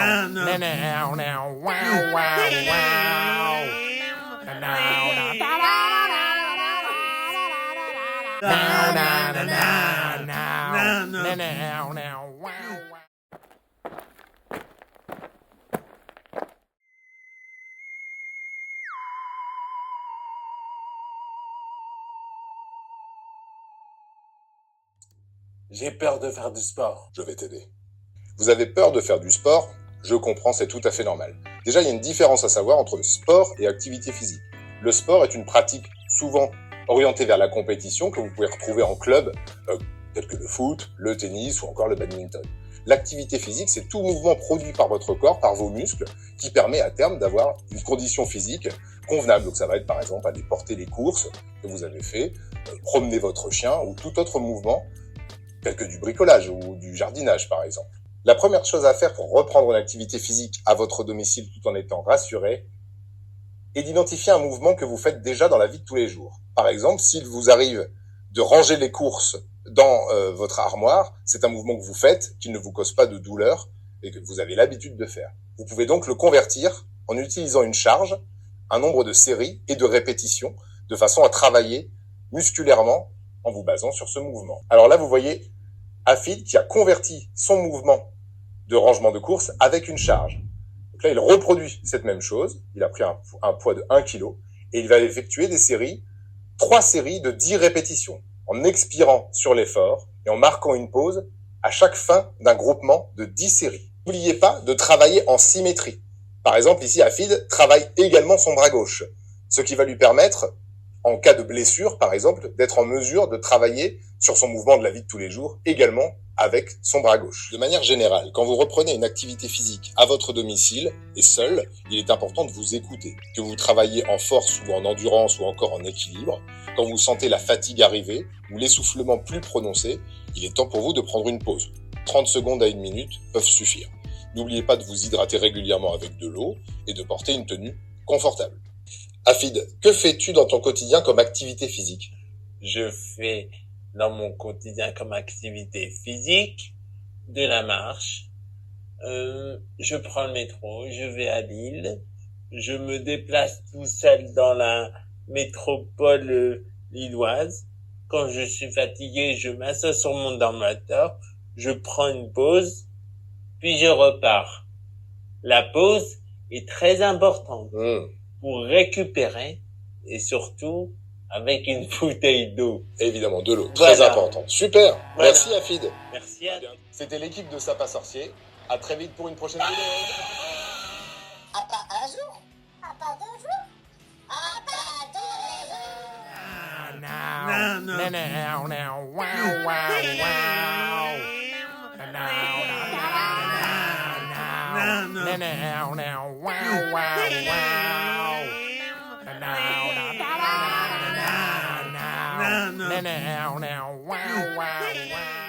now, now, now, now, wow, wow, wow. Now, now, now, now, now, now, now, wow, wow. J'ai peur de faire du sport. Je vais t'aider. Vous avez peur de faire du sport? Je comprends, c'est tout à fait normal. Déjà, il y a une différence à savoir entre sport et activité physique. Le sport est une pratique souvent orientée vers la compétition que vous pouvez retrouver en club, tels que le foot, le tennis ou encore le badminton. L'activité physique, c'est tout mouvement produit par votre corps, par vos muscles, qui permet à terme d'avoir une condition physique convenable. Donc ça va être par exemple aller porter les courses que vous avez fait, promener votre chien ou tout autre mouvement, tel que du bricolage ou du jardinage par exemple. La première chose à faire pour reprendre une activité physique à votre domicile tout en étant rassuré est d'identifier un mouvement que vous faites déjà dans la vie de tous les jours. Par exemple, s'il vous arrive de ranger les courses dans votre armoire, c'est un mouvement que vous faites qui ne vous cause pas de douleur et que vous avez l'habitude de faire. Vous pouvez donc le convertir en utilisant une charge, un nombre de séries et de répétitions de façon à travailler musculairement en vous basant sur ce mouvement. Alors là, vous voyez Afid qui a converti son mouvement de rangement de course avec une charge. Donc là, il reproduit cette même chose. Il a pris un poids de 1 kg et il va effectuer des séries, 3 séries de 10 répétitions en expirant sur l'effort et en marquant une pause à chaque fin d'un groupement de 10 séries. N'oubliez pas de travailler en symétrie. Par exemple, ici, Afid travaille également son bras gauche, ce qui va lui permettre, en cas de blessure, par exemple, d'être en mesure de travailler sur son mouvement de la vie de tous les jours, également avec son bras gauche. De manière générale, quand vous reprenez une activité physique à votre domicile et seul, il est important de vous écouter. Que vous travaillez en force ou en endurance ou encore en équilibre, quand vous sentez la fatigue arriver ou l'essoufflement plus prononcé, il est temps pour vous de prendre une pause. 30 secondes à 1 minute peuvent suffire. N'oubliez pas de vous hydrater régulièrement avec de l'eau et de porter une tenue confortable. Afid, que fais-tu dans ton quotidien comme activité physique? Je fais dans mon quotidien comme activité physique de la marche. Je prends le métro, je vais à Lille. Je me déplace tout seul dans la métropole lilloise. Quand je suis fatigué, je m'assois sur mon ordinateur, je prends une pause, puis je repars. La pause est très importante pour récupérer et surtout avec une bouteille d'eau. Évidemment, de l'eau, très important. Super, Voilà. Merci Afid. Merci à C'était l'équipe de Sapa Sorcier. À très vite pour une prochaine vidéo. À pas un jour, à pas 2 jours, à pas 2 jours. Now, now, now, now, wow, wow, wow. Now, now, now, now, wow, wow, wow. Now, now, now, wow, wow, wow.